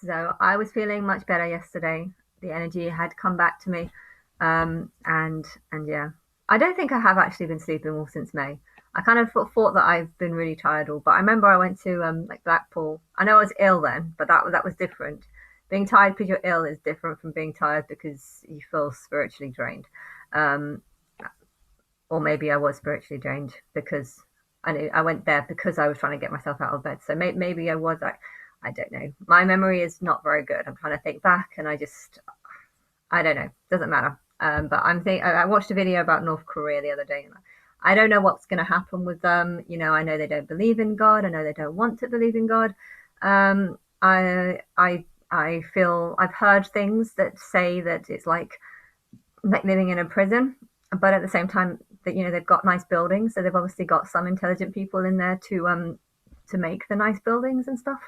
So I was feeling much better yesterday. The energy had come back to me. And yeah, I don't think I have actually been sleeping well since May. I kind of thought that I've been really tired all, but I remember I went to like Blackpool. I know I was ill then, but that was different. Being tired because you're ill is different from being tired because you feel spiritually drained. Um, or maybe I was spiritually drained because I went there because I was trying to get myself out of bed. So maybe I was like, I don't know. My memory is not very good. I'm trying to think back, and I don't know. Doesn't matter. But I watched a video about North Korea the other day, and I don't know what's going to happen with them. I know they don't believe in God. I know they don't want to believe in God. I feel I've heard things that say that it's like living in a prison, but at the same time that they've got nice buildings, so they've obviously got some intelligent people in there to make the nice buildings and stuff.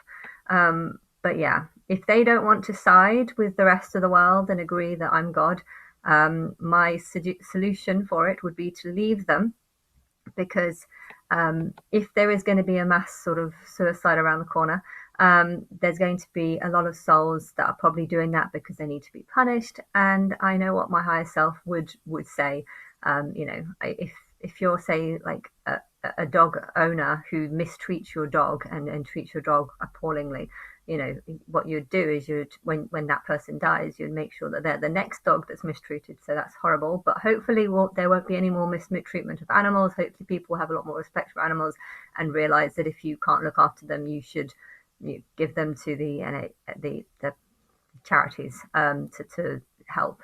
But yeah, if they don't want to side with the rest of the world and agree that I'm God, my solution for it would be to leave them, because if there is going to be a mass sort of suicide around the corner, there's going to be a lot of souls that are probably doing that because they need to be punished. And I know what my higher self would say. If you're, say, like a dog owner who mistreats your dog and treats your dog appallingly, what you'd do is when that person dies, you'd make sure that they're the next dog that's mistreated. So that's horrible, but hopefully there won't be any more mistreatment of animals. Hopefully people will have a lot more respect for animals and realize that if you can't look after them, you should give them to the charities, to help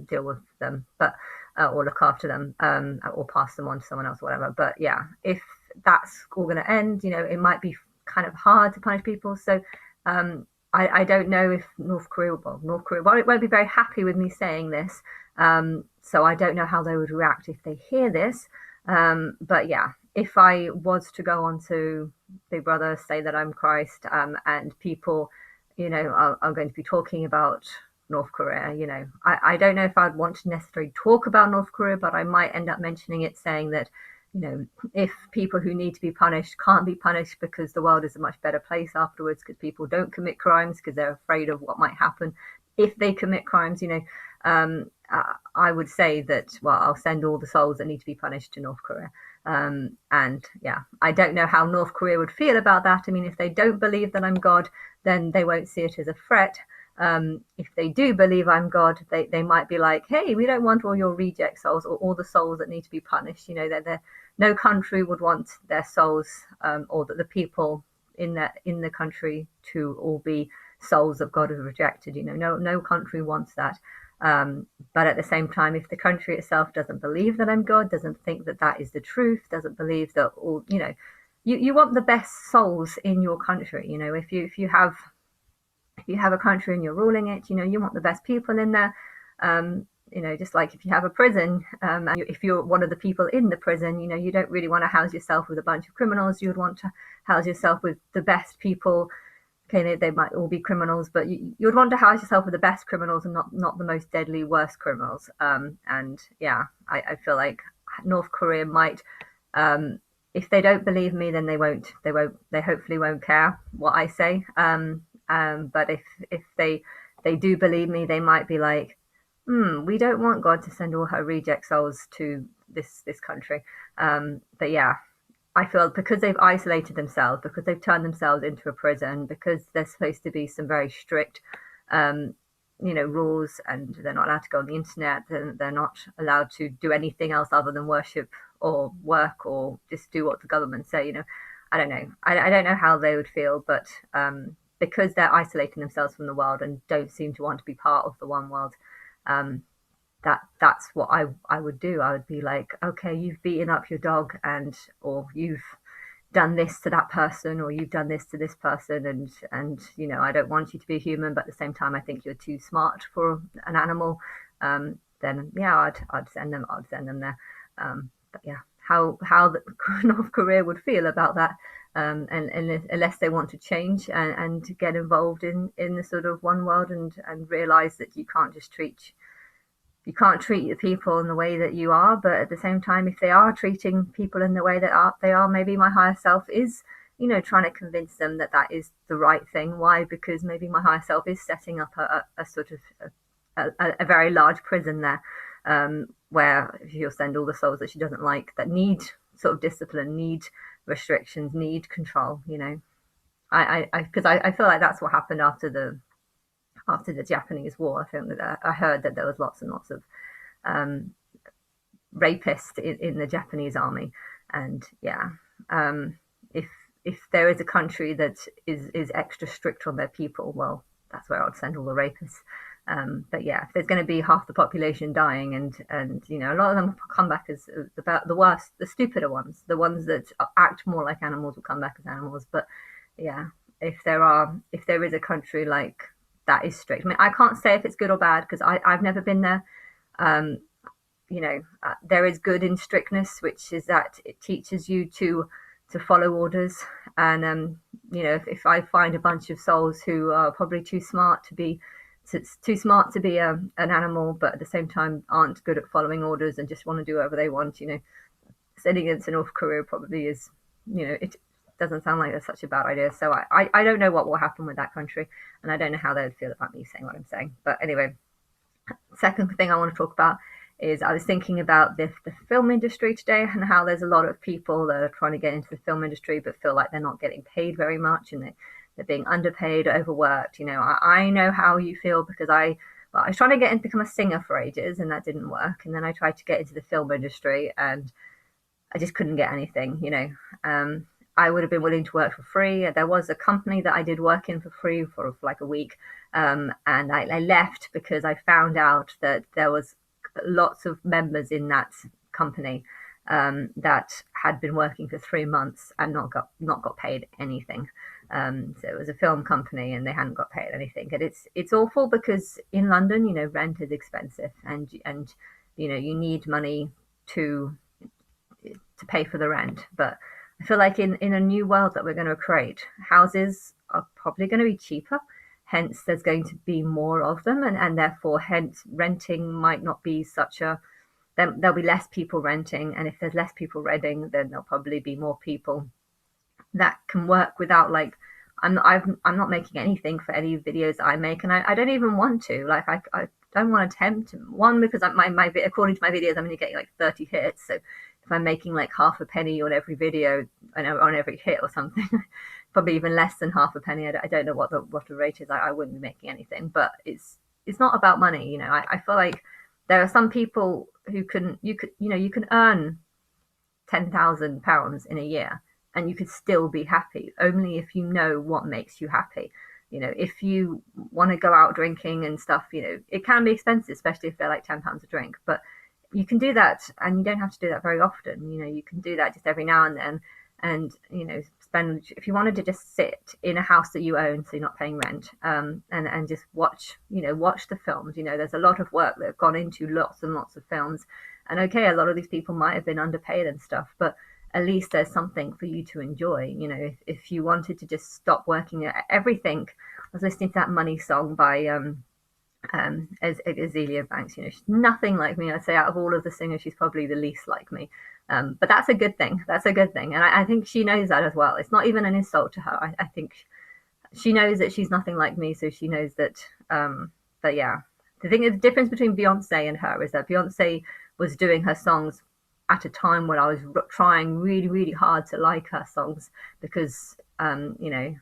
deal with them, but or look after them, or pass them on to someone else or whatever. But yeah, if that's all going to end, it might be kind of hard to punish people. So I don't know if North Korea won't be very happy with me saying this. So I don't know how they would react if they hear this. But yeah, if I was to go on to Big Brother, say that I'm Christ, and people, are going to be talking about North Korea, I don't know if I'd want to necessarily talk about North Korea, but I might end up mentioning it, saying that, if people who need to be punished can't be punished because the world is a much better place afterwards, because people don't commit crimes because they're afraid of what might happen if they commit crimes, I would say that, well, I'll send all the souls that need to be punished to North Korea. And yeah, I don't know how North Korea would feel about that. I mean, if they don't believe that I'm God, then they won't see it as a threat. If they do believe I'm God, they might be like, hey, we don't want all your reject souls or all the souls that need to be punished. No country would want their souls, or that the people in the country to all be souls that God has rejected. No country wants that. But at the same time, if the country itself doesn't believe that I'm God, doesn't think that that is the truth, doesn't believe that all, you want the best souls in your country. If you have a country and you're ruling it, you want the best people in there. Just like if you have a prison, and if you're one of the people in the prison, you don't really want to house yourself with a bunch of criminals. You would want to house yourself with the best people. Okay, they might all be criminals, but you'd want to house yourself with the best criminals and not the most deadly, worst criminals. And yeah, I feel like North Korea might, if they don't believe me, then they hopefully won't care what I say. But if they do believe me, they might be like, we don't want God to send all her reject souls to this country. But yeah, I feel because they've isolated themselves, because they've turned themselves into a prison, because there's supposed to be some very strict, um, rules, and they're not allowed to go on the internet, they're not allowed to do anything else other than worship or work or just do what the government say. I don't know. I don't know how they would feel, but because they're isolating themselves from the world and don't seem to want to be part of the one world, um, that's what I would do. I would be like, okay, you've beaten up your dog, or you've done this to that person, or you've done this to this person, and I don't want you to be a human, but at the same time I think you're too smart for an animal. Then yeah, I'd send them there. But yeah, how the North Korea would feel about that, and unless they want to change and get involved in the sort of one world, and realize that you can't treat the people in the way that you are, but at the same time, if they are treating people in the way that they are, maybe my higher self is trying to convince them that that is the right thing. Why? Because maybe my higher self is setting up a sort of a very large prison there, where she'll send all the souls that she doesn't like, that need sort of discipline, need restrictions, need control. Because I feel like that's what happened after the Japanese War. I think that I heard that there was lots and lots of um, rapists in the Japanese army, and yeah, if there is a country that is extra strict on their people, well, that's where I'd send all the rapists. But yeah, if there's going to be half the population dying, and a lot of them come back as about the worst, the stupider ones, the ones that act more like animals will come back as animals. But yeah, if there is a country like that is strict, I mean, I can't say if it's good or bad because I've never been there. Um, there is good in strictness, which is that it teaches you to follow orders. And if I find a bunch of souls who are probably too smart to be an animal, but at the same time aren't good at following orders and just want to do whatever they want, sending it to North Korea probably is, it doesn't sound like that's such a bad idea. So I don't know what will happen with that country, and I don't know how they would feel about me saying what I'm saying. But anyway, second thing I want to talk about is I was thinking about the film industry today, and how there's a lot of people that are trying to get into the film industry but feel like they're not getting paid very much, and they're being underpaid, overworked. I know how you feel, because I was trying to get in to become a singer for ages, and that didn't work. And then I tried to get into the film industry, and I just couldn't get anything. I would have been willing to work for free. There was a company that I did work in for free for like a week, and I left because I found out that there was lots of members in that company that had been working for 3 months and not got paid anything. So it was a film company, and they hadn't got paid anything. And it's awful, because in London, rent is expensive, and you need money to pay for the rent. But I feel like in a new world that we're going to create, houses are probably going to be cheaper. Hence, there's going to be more of them, and therefore, hence, renting might not be such a. Then there'll be less people renting, and if there's less people renting, then there'll probably be more people that can work without, like, I'm not making anything for any videos I make, and I don't even want to. Like, I don't want to tempt one, because according to my videos, I'm only getting like 30 hits. So if I'm making like half a penny on every video, on every hit or something, probably even less than half a penny. I don't know what the rate is. I wouldn't be making anything. But it's not about money. I feel like there are some people who you can earn £10,000 in a year, and you could still be happy, only if you know what makes you happy. If you want to go out drinking and stuff, it can be expensive, especially if they're like £10 a drink. But you can do that, and you don't have to do that very often. You can do that just every now and then, and spend, if you wanted to just sit in a house that you own, so you're not paying rent, and just watch the films. There's a lot of work that have gone into lots and lots of films, and okay, a lot of these people might have been underpaid and stuff, but at least there's something for you to enjoy. If you wanted to just stop working at everything. I was listening to that Money song by as Azealia Banks. She's nothing like me. I'd say out of all of the singers, she's probably the least like me. But that's a good thing. That's a good thing. And I think she knows that as well. It's not even an insult to her. I think she knows that she's nothing like me. So she knows that, but yeah, the difference between Beyonce and her is that Beyonce was doing her songs at a time when I was trying really, really hard to like her songs, because,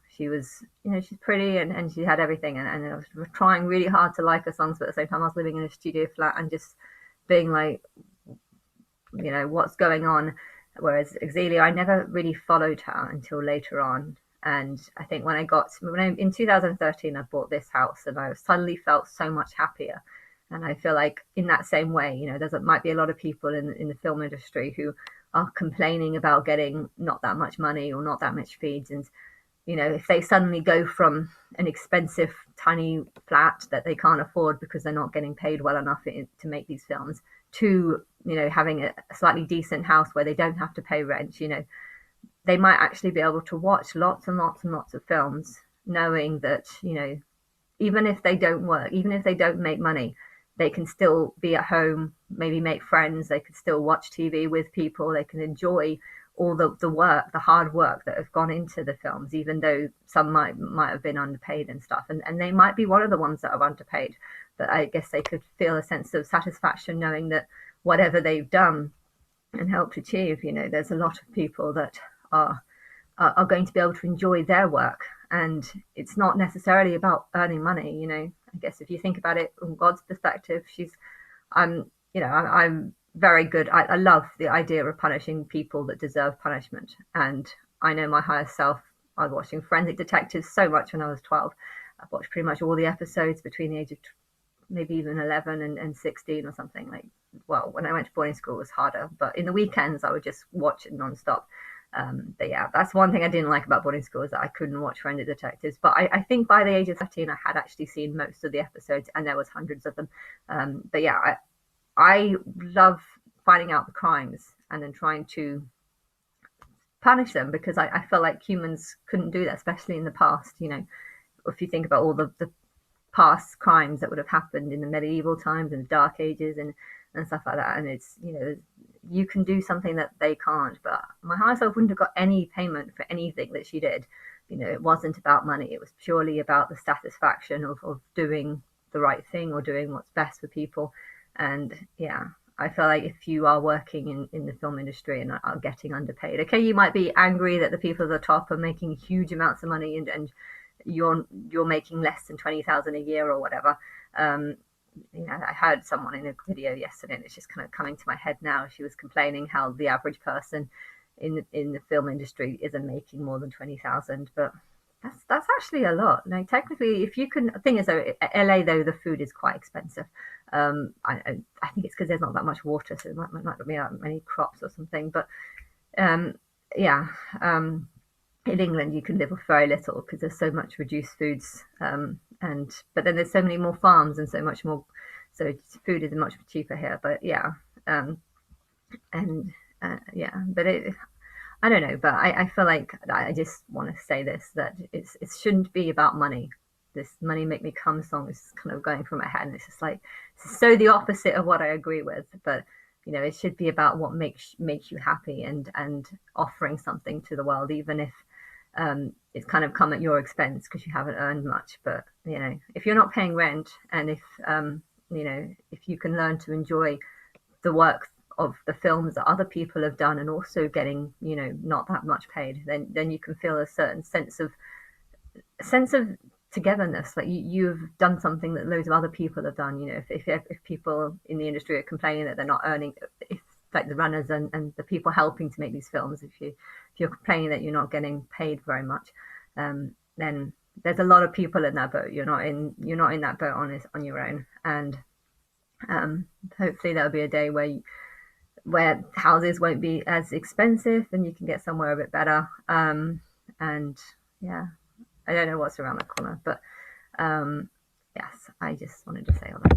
she was, she's pretty, and she had everything. And I was trying really hard to like her songs, but at the same time, I was living in a studio flat and just being like, what's going on? Whereas Azealia, I never really followed her until later on. And I think in 2013, I bought this house, and I suddenly felt so much happier. And I feel like in that same way, might be a lot of people in the film industry who are complaining about getting not that much money or not that much feeds. And, if they suddenly go from an expensive tiny flat that they can't afford because they're not getting paid well enough to make these films, to, having a slightly decent house where they don't have to pay rent, they might actually be able to watch lots and lots and lots of films, knowing that, even if they don't work, even if they don't make money, they can still be at home, maybe make friends, they can still watch TV with people, they can enjoy all the work, the hard work that have gone into the films, even though some might have been underpaid and stuff, and they might be one of the ones that are underpaid, but I guess they could feel a sense of satisfaction knowing that whatever they've done and helped achieve, there's a lot of people that are going to be able to enjoy their work. And it's not necessarily about earning money. I guess if you think about it from God's perspective, I'm very good. I love the idea of punishing people that deserve punishment. And I know my higher self. I was watching Forensic Detectives so much when I was 12. I've watched pretty much all the episodes between the age of maybe even 11 and 16 or something. Like, well, when I went to boarding school it was harder, but in the weekends I would just watch it nonstop. But yeah, that's one thing I didn't like about boarding school, is that I couldn't watch Forensic Detectives. But I think by the age of 13 I had actually seen most of the episodes, and there was hundreds of them. But yeah, I love finding out the crimes and then trying to punish them, because I feel like humans couldn't do that, especially in the past. If you think about all the past crimes that would have happened in the medieval times and the Dark Ages and stuff like that. And it's, you can do something that they can't. But my higher self wouldn't have got any payment for anything that she did. It wasn't about money. It was purely about the satisfaction of doing the right thing or doing what's best for people. And yeah, I feel like if you are working in the film industry and are getting underpaid, okay, you might be angry that the people at the top are making huge amounts of money, and you're making less than 20,000 a year or whatever. I heard someone in a video yesterday, and it's just kind of coming to my head now. She was complaining how the average person in the film industry isn't making more than 20,000, but that's actually a lot. Now, technically, if you can, the thing is though, LA though, the food is quite expensive. I think it's because there's not that much water, so there might not be that many crops or something. But yeah. In England, you can live off very little because there's so much reduced foods, but then there's so many more farms and so much more, so food is much cheaper here. But yeah, yeah, but I don't know, but I feel like I just want to say this, that it shouldn't be about money. This "Money Make Me Come" song is kind of going through my head, and it's just like, it's so the opposite of what I agree with. But it should be about what makes you happy, and offering something to the world, even if it's kind of come at your expense because you haven't earned much. But if you're not paying rent, and if you can learn to enjoy the work of the films that other people have done, and also getting not that much paid, then you can feel a certain sense of togetherness, like you've done something that loads of other people have done. If people in the industry are complaining that they're not earning, if like the runners and the people helping to make these films, if you're complaining that you're not getting paid very much, then there's a lot of people in that boat. You're not in that boat on your own. And hopefully there'll be a day where houses won't be as expensive and you can get somewhere a bit better. And yeah, I don't know what's around the corner, but yes, I just wanted to say all that.